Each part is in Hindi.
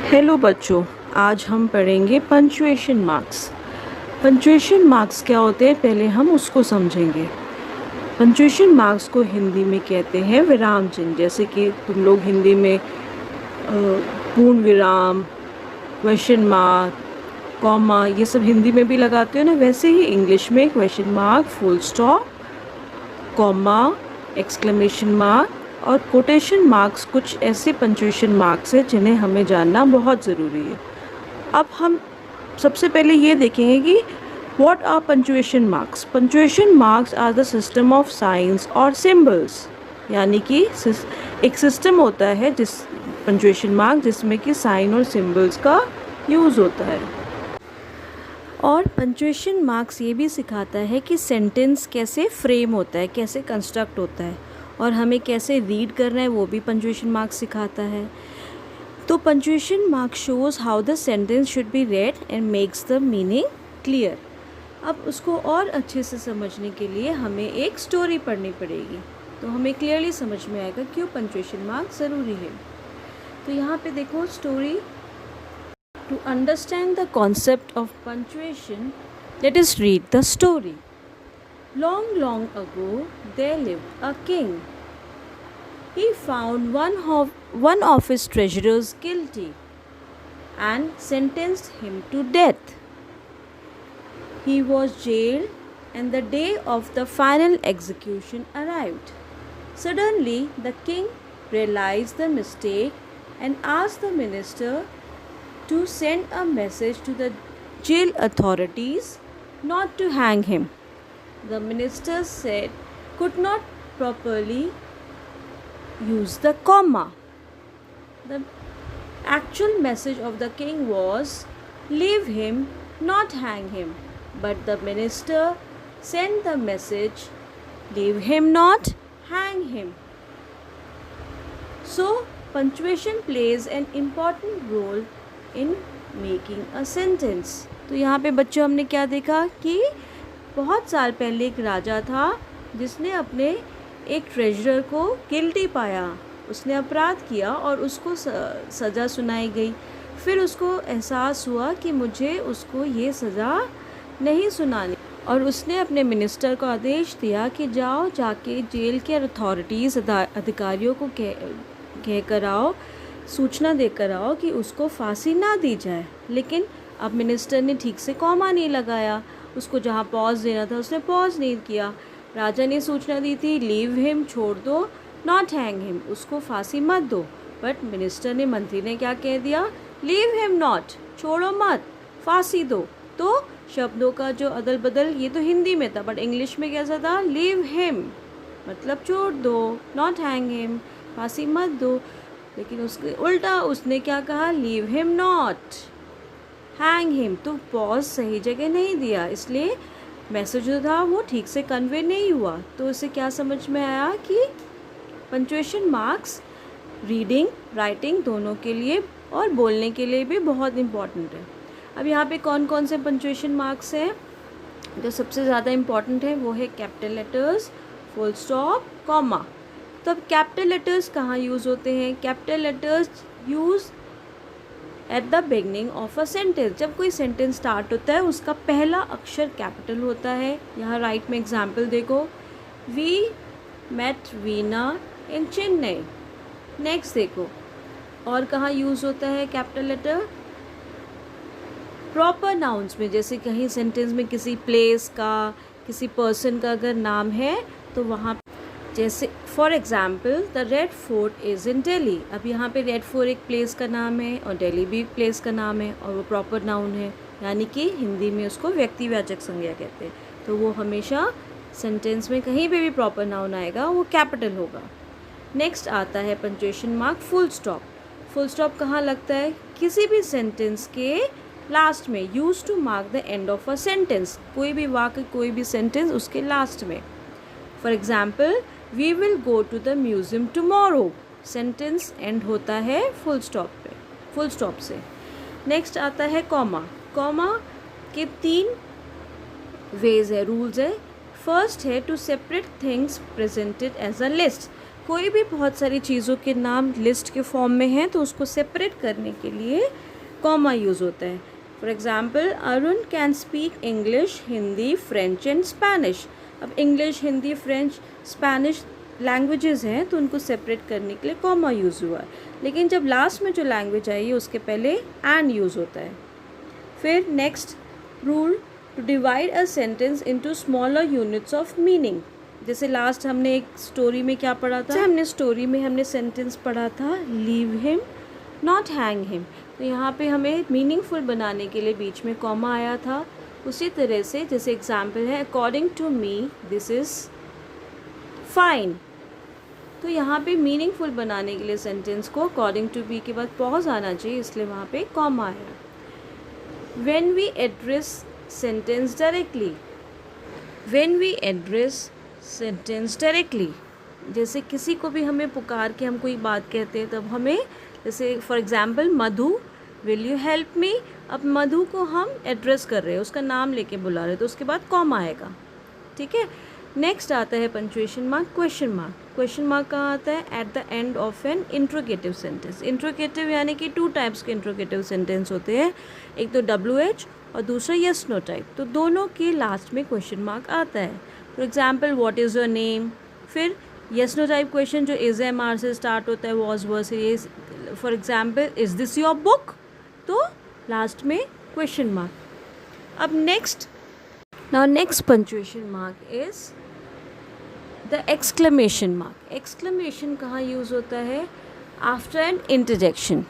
हेलो बच्चों, आज हम पढ़ेंगे पंचुएशन मार्क्स। पंचुएशन मार्क्स क्या होते हैं, पहले हम उसको समझेंगे। पंचुएशन मार्क्स को हिंदी में कहते हैं विराम चिन्ह। जैसे कि तुम लोग हिंदी में पूर्ण विराम, क्वेश्चन मार्क, कॉमा, ये सब हिंदी में भी लगाते हो ना, वैसे ही इंग्लिश में question mark, full stop, comma, exclamation mark और कोटेशन मार्क्स कुछ ऐसे पंचुएशन मार्क्स हैं जिन्हें हमें जानना बहुत ज़रूरी है। अब हम सबसे पहले ये देखेंगे कि what are punctuation marks. Punctuation marks are the system of signs और सिंबल्स, यानी कि एक सिस्टम होता है जिस पंचुएशन मार्क जिसमें कि साइन और सिंबल्स का यूज़ होता है। और पंचुएशन मार्क्स ये भी सिखाता है कि सेंटेंस कैसे फ्रेम होता है, कैसे कंस्ट्रक्ट होता है, और हमें कैसे रीड करना है वो भी पंचुएशन मार्क्स सिखाता है। तो punctuation mark shows how the sentence should be red and makes the meaning clear. अब उसको और अच्छे से समझने के लिए हमें एक स्टोरी पढ़नी पड़ेगी, तो हमें क्लियरली समझ में आएगा क्यों पंचुएशन मार्क ज़रूरी है। तो यहाँ पे देखो story. To understand the concept of punctuation, let us read the story. Long, long ago, there lived a king. He found one of his treasurers guilty and sentenced him to death. He was jailed, and the day of the final execution arrived. Suddenly, the king realized the mistake and asked the minister to send a message to the jail authorities not to hang him. The minister said could not properly use the comma. The actual message of the king was leave him, not hang him. But the minister sent the message leave him, not hang him. So punctuation plays an important role in making a sentence. तो यहाँ पे बच्चों हमने क्या देखा कि बहुत साल पहले एक राजा था जिसने अपने एक ट्रेजरर को गिल्टी पाया, उसने अपराध किया और उसको सज़ा सुनाई गई। फिर उसको एहसास हुआ कि मुझे उसको ये सज़ा नहीं सुनानी, और उसने अपने मिनिस्टर को आदेश दिया कि जाओ जाके जेल के अथॉरिटीज़ अधिकारियों को कह कर आओ, सूचना देकर आओ कि उसको फांसी ना दी जाए। लेकिन अब मिनिस्टर ने ठीक से कॉमा नहीं लगाया, उसको जहाँ पॉज देना था उसने पॉज नहीं किया। राजा ने सूचना दी थी लीव हिम, छोड़ दो, नॉट हैंग हिम, उसको फांसी मत दो। बट मिनिस्टर ने, मंत्री ने क्या कह दिया, लीव हिम नॉट, छोड़ो मत, फांसी दो। तो शब्दों का जो अदल बदल, ये तो हिंदी में था, बट इंग्लिश में कैसा था, लीव हिम मतलब छोड़ दो, नॉट हैंग हिम फांसी मत दो। लेकिन उसके उल्टा उसने क्या कहा, leave him not hang him, तो पॉज सही जगह नहीं दिया, इसलिए मैसेज जो था वो ठीक से कन्वे नहीं हुआ। तो उसे क्या समझ में आया कि पंचुएशन मार्क्स रीडिंग, राइटिंग दोनों के लिए और बोलने के लिए भी बहुत इम्पॉर्टेंट है। अब यहाँ पे कौन कौन से पंचुएशन मार्क्स हैं? जो सबसे ज़्यादा इम्पॉर्टेंट है वो है capital letters, full stop, comma. तो अब कैपिटल लेटर्स कहाँ यूज़ होते हैं? Capital letters use at the beginning of a sentence. जब कोई सेंटेंस स्टार्ट होता है उसका पहला अक्षर कैपिटल होता है। यहाँ राइट में एग्जाम्पल देखो, we met Veena in Chennai. Next देखो, और कहाँ यूज़ होता है कैपिटल लेटर? प्रॉपर नाउन्स में, जैसे कहीं सेंटेंस में किसी प्लेस का, किसी पर्सन का अगर नाम है तो वहाँ, जैसे for example the red fort is in Delhi. अब यहाँ पे रेड फोर्ट एक प्लेस का नाम है और दिल्ली भी एक प्लेस का नाम है और वो प्रॉपर नाउन है, यानी कि हिंदी में उसको व्यक्तिवाचक संज्ञा कहते हैं। तो वो हमेशा सेंटेंस में कहीं पे भी प्रॉपर नाउन आएगा वो कैपिटल होगा। नेक्स्ट आता है punctuation mark full stop. Full stop कहाँ लगता है? किसी भी सेंटेंस के लास्ट में, use to mark the end of a sentence. कोई भी वाक्य, कोई भी सेंटेंस उसके लास्ट में। For example we will go to the museum tomorrow, sentence end होता है फुल स्टॉप पे, फुल स्टॉप से। नेक्स्ट आता है कॉमा। कॉमा के 3 वेज है, रूल्स है। फर्स्ट है to separate things presented as a list. कोई भी बहुत सारी चीज़ों के नाम लिस्ट के फॉर्म में हैं तो उसको सेपरेट करने के लिए कॉमा यूज़ होता है. For example, Arun can speak English, Hindi, French and Spanish. अब English, Hindi, French, Spanish languages हैं तो उनको सेपरेट करने के लिए कॉमा यूज़ हुआ है. लेकिन जब लास्ट में जो लैंग्वेज आई है उसके पहले एंड यूज़ होता है. फिर next rule, to divide a sentence into smaller units of meaning. जैसे लास्ट हमने एक स्टोरी में क्या पढ़ा था, हमने सेंटेंस पढ़ा था leave him not hang him. तो यहाँ पे हमें मीनिंगफुल बनाने के लिए बीच में कॉमा आया था. उसी तरह से जैसे एग्जाम्पल है, according to me this is fine. तो यहाँ पे मीनिंगफुल बनाने के लिए सेंटेंस को अकॉर्डिंग टू बी के बाद पॉज आना चाहिए, इसलिए वहाँ पे कॉमा आया. When we address sentence directly, sentence directly, जैसे किसी को भी हमें पुकार के हम कोई बात कहते हैं तब हमें, जैसे for example Madhu, will you help me. अब मधु को हम एड्रेस कर रहे हैं, उसका नाम लेके बुला रहे हैं, तो उसके बाद कॉमा आएगा. ठीक है. नेक्स्ट आता है punctuation mark, question mark. Question mark कहाँ आता है? At the end of an interrogative sentence. Interrogative यानी कि 2 टाइप्स के इंट्रोगेटिव सेंटेंस होते हैं, एक तो WH और दूसरा यस नो टाइप. तो दोनों के लास्ट में क्वेश्चन मार्क आता है. For example, what is your name. फिर यस नो टाइप क्वेश्चन जो इज एम आर से स्टार्ट होता है, वॉज वर्स. ये for example, is this your book, तो लास्ट में क्वेश्चन मार्क. अब next punctuation mark is the exclamation mark. Exclamation कहाँ यूज़ होता है? After an interjection.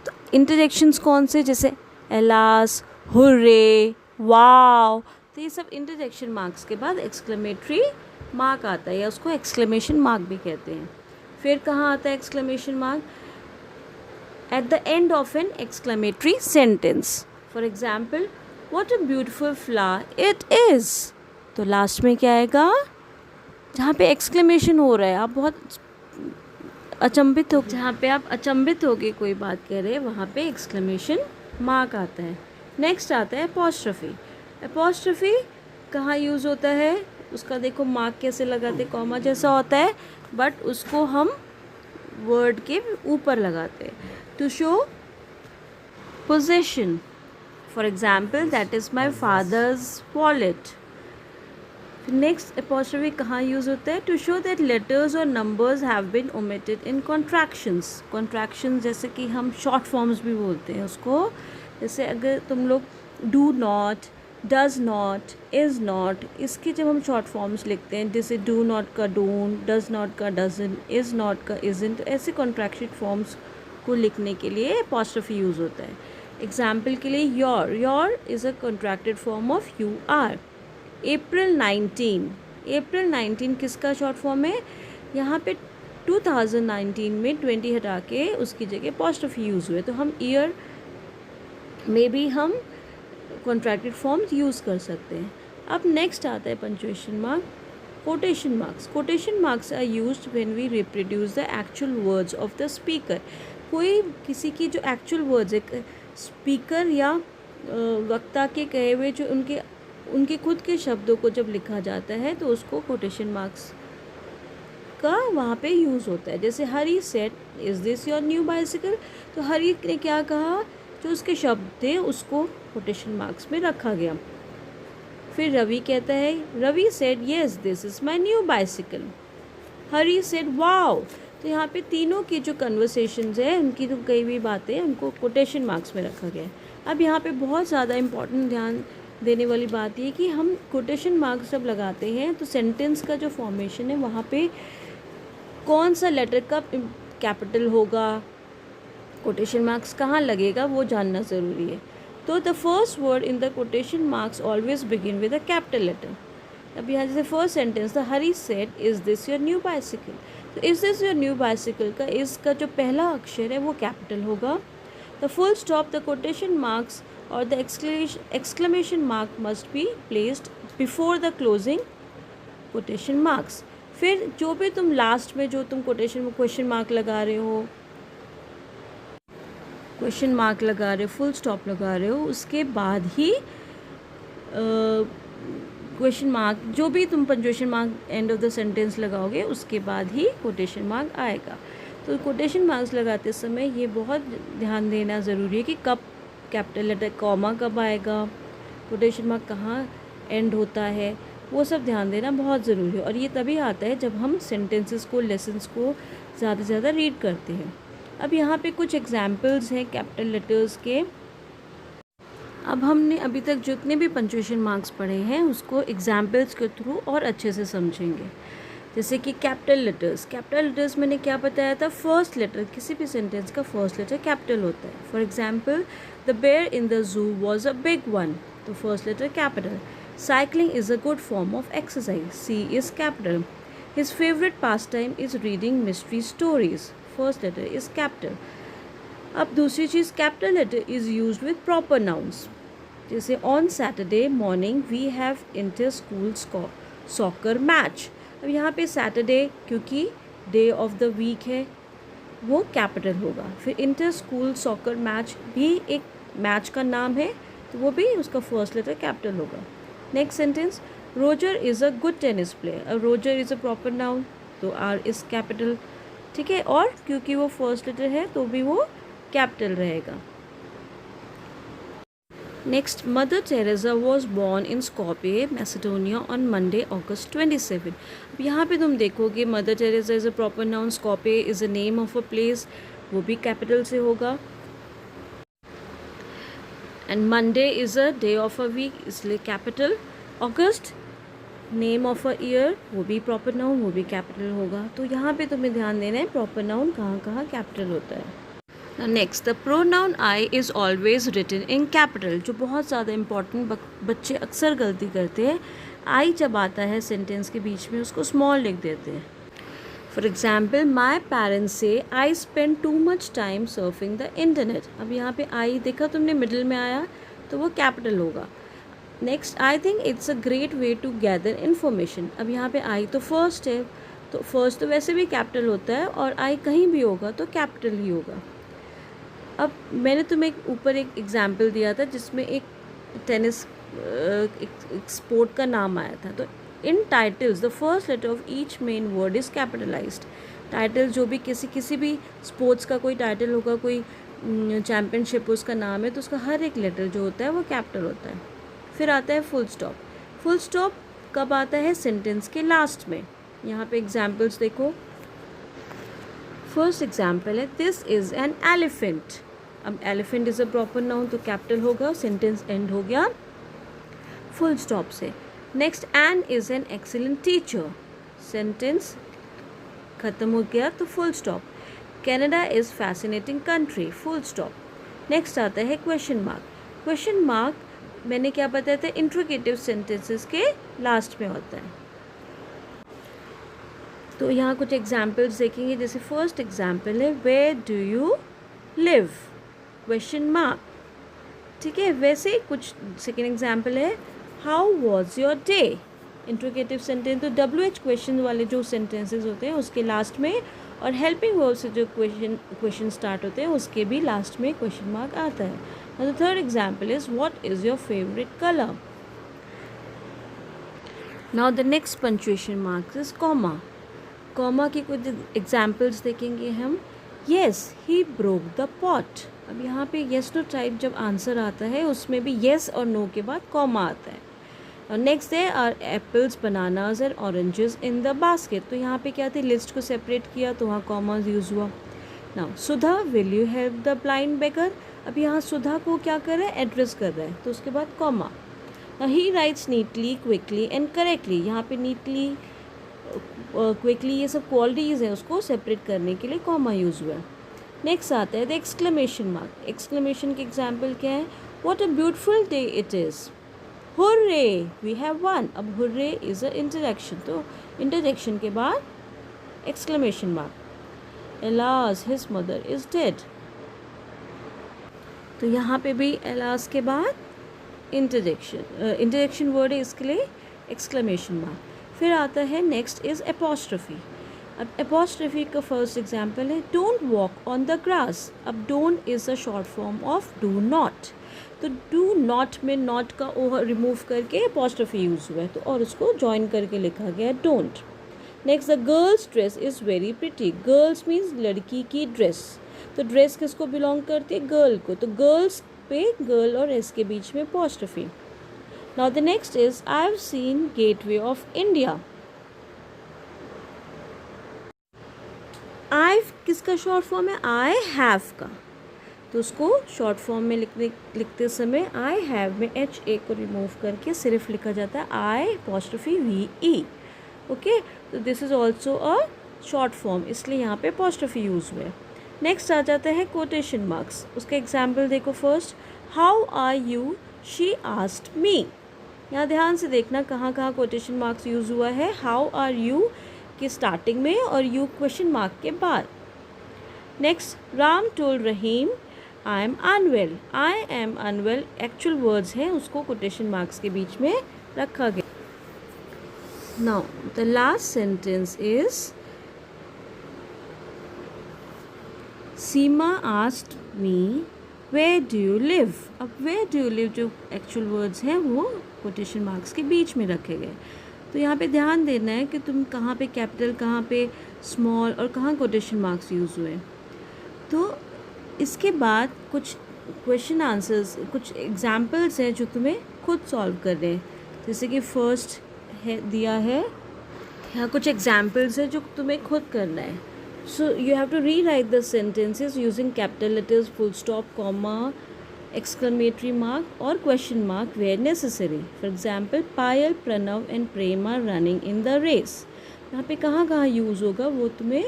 तो इंटरजेक्शंस कौन से? जैसे एलास, हुर्रे, वाव. तो ये सब इंटरजेक्शन मार्क्स के बाद एक्सक्लेमेटरी मार्क आता है, या उसको एक्सक्लेमेशन मार्क भी कहते हैं. फिर कहाँ आता है exclamation mark? At the end of an exclamatory sentence. For example, what a beautiful flower it is. तो लास्ट में क्या आएगा? जहाँ पे एक्सक्लेमेशन हो रहा है, आप बहुत अचंभित हो, जहाँ पे आप अचंभित हो के कोई बात कह रहे हैं, वहाँ पे एक्सक्लेमेशन मार्क आता है. नेक्स्ट आता है अपॉस्ट्रफी. अपॉस्ट्रफी कहाँ यूज़ होता है? उसका देखो मार्क कैसे लगाते, कॉमा जैसा होता है, बट उसको हम वर्ड के ऊपर लगाते हैं. To show possession. For example, that is my father's wallet. Next apostrophe कहाँ यूज़ होता है? टू शो दैट लेटर्स और numbers have been omitted in contractions. Contractions जैसे कि हम शॉर्ट फॉर्म्स भी बोलते हैं उसको. जैसे अगर तुम लोग do not, does not, is not, इसके जब हम शॉर्ट फॉर्म्स लिखते हैं, जैसे डू नॉट का डोंट, डज नॉट का डजन, इज़ नॉट का इज़न्ट, तो ऐसे कॉन्ट्रैक्टेड फॉर्म्स को लिखने के लिए अपॉस्ट्रफी यूज़ होता है. एग्जाम्पल के लिए, your is a contracted form of you are. April 19 किसका शॉर्ट फॉर्म है? यहाँ पे 2019 में 20 हटा के उसकी जगह अपॉस्ट्रफी यूज़ हुए, तो हम ईयर में भी हम कॉन्ट्रैक्टेड फॉर्म्स यूज़ कर सकते हैं. अब नेक्स्ट आता है punctuation mark, quotation marks. Quotation marks are used when we reproduce the actual words of the speaker. कोई किसी की जो एक्चुअल वर्ड्स है, स्पीकर या वक्ता के कहे हुए जो उनके खुद के शब्दों को जब लिखा जाता है तो उसको कोटेशन मार्क्स का वहाँ पे यूज़ होता है. जैसे Hari said, is this your new bicycle. तो हरी ने क्या कहा, जो उसके शब्द थे उसको कोटेशन मार्क्स में रखा गया. फिर रवि कहता है, Ravi said yes this is my new bicycle. Hari said wow. तो यहाँ पे तीनों की जो कन्वर्सेशंस है, उनकी जो कई हुई बातें उनको कोटेशन मार्क्स में रखा गया है. अब यहाँ पे बहुत ज़्यादा इम्पॉर्टेंट ध्यान देने वाली बात ये कि हम कोटेशन मार्क्स जब लगाते हैं तो सेंटेंस का जो फॉर्मेशन है वहाँ पे कौन सा लेटर का कैपिटल होगा, कोटेशन मार्क्स कहाँ लगेगा, वो जानना ज़रूरी है. तो the first word in the quotation marks always begin with a capital letter. अब यहाँ जैसे first sentence the Hari said, is this your new bicycle. तो is this your new bicycle का इसका जो पहला अक्षर है वो कैपिटल होगा. The full stop, the quotation marks और the exclamation mark must be placed before the closing quotation marks. फिर जो भी तुम लास्ट में जो तुम कोटेशन में क्वेश्चन मार्क लगा रहे हो, फुल स्टॉप लगा रहे हो, उसके बाद ही क्वेश्चन मार्क, जो भी तुम punctuation mark end of the sentence लगाओगे उसके बाद ही कोटेशन मार्क आएगा। तो कोटेशन मार्क्स लगाते समय ये बहुत ध्यान देना ज़रूरी है कि कब कैपिटल लेटर कॉमा कब आएगा, कोटेशन मार्क कहाँ एंड होता है, वो सब ध्यान देना बहुत ज़रूरी है। और ये तभी आता है जब हम सेंटेंसेस को, लेसन्स को ज़्यादा से ज़्यादा रीड करते हैं। अब यहाँ पे कुछ एग्जाम्पल्स हैं कैपिटल लेटर्स के। अब हमने अभी तक जितने भी पंक्चुएशन मार्क्स पढ़े हैं उसको एग्जाम्पल्स के थ्रू और अच्छे से समझेंगे। जैसे कि कैपिटल लेटर्स मैंने क्या बताया था, फर्स्ट लेटर, किसी भी सेंटेंस का फर्स्ट लेटर कैपिटल होता है। For example, the bear in the zoo was a big one, तो first letter capital. Cycling is a good form of exercise, C is capital. His favourite pastime is reading mystery stories, first letter is capital. अब दूसरी चीज़, capital letter is used with proper nouns. जैसे on Saturday morning we have inter school soccer match. अब यहाँ पे सैटरडे क्योंकि डे ऑफ द वीक है वो कैपिटल होगा। फिर इंटर स्कूल सॉकर मैच भी एक मैच का नाम है तो वो भी उसका फर्स्ट लेटर कैपिटल होगा। Next sentence, Roger is a good tennis player. अब Roger is a proper noun तो आर इज़ कैपिटल, ठीक है। और क्योंकि वो फर्स्ट लेटर है तो भी वो कैपिटल रहेगा। Next, Mother Teresa was born in Skopje Macedonia on Monday August 27। अब यहाँ पे तुम देखोगे Mother Teresa is a proper noun, Skopje is a name of a place, वो भी कैपिटल से होगा। And Monday is a day of a week, इसलिए capital. August name of a year, वो भी प्रॉपर नाउन, वो भी कैपिटल होगा। तो यहाँ पे तुम्हें ध्यान देना है प्रॉपर नाउन कहाँ कहाँ कैपिटल होता है। Next, the pronoun I is always written in capital, जो बहुत ज़्यादा इंपॉर्टेंट बच्चे अक्सर गलती करते हैं। आई जब आता है सेंटेंस के बीच में उसको स्मॉल लिख देते हैं। फॉर एग्जाम्पल, माई पेरेंट्स से I spend too much time surfing the internet. अब यहाँ पे आई देखा तुमने मिडिल में आया तो वो कैपिटल होगा। Next, I think it's a great way to gather information. अब यहाँ पे आई तो फर्स्ट है तो फर्स्ट तो वैसे भी कैपिटल होता है और आई कहीं भी होगा तो कैपिटल ही होगा। अब मैंने तुम्हें ऊपर एक एग्जाम्पल दिया था जिसमें एक टेनिस एक स्पोर्ट का नाम आया था। तो in titles the first letter of each main word is capitalized. Title जो भी किसी भी स्पोर्ट्स का कोई टाइटल होगा, कोई चैम्पियनशिप उसका नाम है तो उसका हर एक लेटर जो होता है वो कैपिटल होता है। फिर आता है फुल स्टॉप। फुल स्टॉप कब आता है, सेंटेंस के लास्ट में। यहाँ पे एग्जाम्पल्स देखो। फर्स्ट एग्जाम्पल है, दिस इज़ एन एलिफेंट। अब elephant is a proper noun तो कैपिटल होगा, सेंटेंस एंड हो गया फुल स्टॉप से। Next, Ann is an excellent teacher, sentence ख़त्म हो गया तो full stop. Canada is fascinating country, full stop. Next आता है क्वेश्चन मार्क। क्वेश्चन मार्क मैंने क्या बताया था, इंट्रोगेटिव सेंटेंसेस के लास्ट में होता है। तो यहाँ कुछ एग्जाम्पल्स देखेंगे। जैसे फर्स्ट एग्जाम्पल है, where do you live, question mark, ठीक है। वैसे ही कुछ सेकेंड एग्जाम्पल है, how was your day, interrogative sentence. तो WH क्वेश्चन वाले जो सेंटेंसेस होते हैं उसके लास्ट में, और हेल्पिंग वर्ब से जो क्वेश्चन स्टार्ट होते हैं उसके भी लास्ट में क्वेश्चन मार्क आता है। The third example is, what is your favourite colour. Now the next punctuation marks is comma. Comma के कुछ एग्जाम्पल्स देखेंगे हम। Yes he broke the pot. अब यहाँ पे येस नो टाइप जब आंसर आता है उसमें भी येस और नो के बाद कॉमा आता है। और next there are apples, bananas and oranges in the basket. तो यहाँ पे क्या थी, लिस्ट को सेपरेट किया तो वहाँ कॉमा यूज़ हुआ। Now Sudha will you help the blind beggar. अब यहाँ सुधा को क्या कर रहा है, एड्रेस कर रहा है तो उसके बाद comma. He rights neatly, quickly and correctly. यहाँ पे नीटली, क्विकली ये सब क्वालिटीज़ हैं, उसको सेपरेट करने के लिए कॉमा यूज़ हुआ है। नेक्स्ट आता है द एक्सक्लेमेशन मार्क। एक्सक्लेमेशन के एग्जाम्पल क्या है, what a beautiful day it is, hurray we have won. अब हुर्रे इज़ अ इंटरजेक्शन तो इंटरजेक्शन के बाद exclamation mark. Alas his mother is dead. तो यहाँ पे भी एलास के बाद इंटरजेक्शन वर्ड है, इसके लिए एक्सक्लेमेशन मार्क। फिर आता है नेक्स्ट इज़ एपोस्ट्रफी। अब apostrophe का फर्स्ट एग्जाम्पल है don't walk on the grass. अब don't is a short form of do not. तो डू नॉट में नॉट का ओ रिमूव करके apostrophe यूज़ हुआ है तो और उसको ज्वाइन करके लिखा गया है don't. Next the girls dress is very pretty. Girls means लड़की की ड्रेस. तो ड्रेस किसको बिलोंग करती है? गर्ल को. तो गर्ल्स पे गर्ल और एस के बीच में apostrophe. Now the next is I have seen Gateway of India. I've किसका शॉर्ट फॉर्म है? I have का. तो उसको शॉर्ट फॉर्म में लिखते समय I have में H A को रिमूव करके सिर्फ लिखा जाता है I apostrophe V E. Okay, तो this is also a short form, इसलिए यहाँ पे apostrophe यूज़ हुआ है. नेक्स्ट आ जाता है कोटेशन मार्क्स. उसका एग्जाम्पल देखो first. How are you she asked me. यहाँ ध्यान से देखना कहाँ कहाँ कोटेशन मार्क्स यूज़ हुआ है. हाउ आर यू की स्टार्टिंग में और यू क्वेश्चन मार्क के बाद. Next Ram told Rahim I am unwell. I am unwell actual words हैं, उसको कोटेशन मार्क्स के बीच में रखा गया. Now the last sentence is Seema asked me where do you live. अब वेयर डू यू लिव जो एक्चुअल वर्ड्स हैं वो कोटेशन मार्क्स के बीच में रखे गए. तो यहाँ पे ध्यान देना है कि तुम कहाँ पे कैपिटल, कहाँ पे स्मॉल और कहाँ कोटेशन मार्क्स यूज़ हुए. तो इसके बाद कुछ क्वेश्चन आंसर्स, कुछ एग्जाम्पल्स हैं जो तुम्हें खुद सॉल्व करने हैं. जैसे कि फर्स्ट है दिया है, यहाँ कुछ एग्जाम्पल्स हैं जो तुम्हें खुद करना है. So you have to rewrite the sentences using capital letters, full stop, comma, exclamatory mark or question mark where necessary. For example, Payal, Pranav and Prem are running in the race. यहाँ पे कहाँ कहाँ यूज़ होगा वो तुम्हें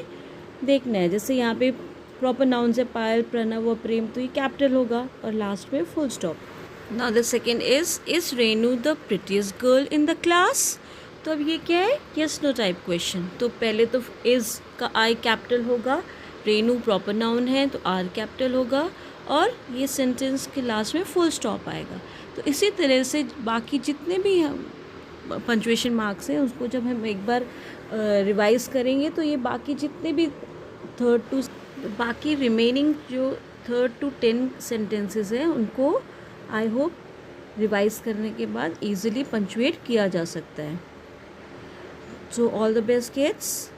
देखना है. जैसे यहाँ पे प्रॉपर नाउन्स है पायल, प्रणव और प्रेम, तो ये कैपिटल होगा और लास्ट में full stop. Now the second is Renu the prettiest girl in the class. तो अब ये क्या है? Yes no type question. तो पहले तो इज़ का आई कैपिटल होगा, रेनू प्रॉपर नाउन है तो आर कैपिटल होगा और ये सेंटेंस के लास्ट में फुल स्टॉप आएगा. तो इसी तरह से बाकी जितने भी पंचुएशन मार्क्स हैं उसको जब हम एक बार रिवाइज करेंगे तो ये बाकी जितने भी बाकी रिमेनिंग जो 3rd to 10 सेंटेंसेस हैं उनको आई होप रिवाइज करने के बाद ईजिली पंचुएट किया जा सकता है. So all the best kids.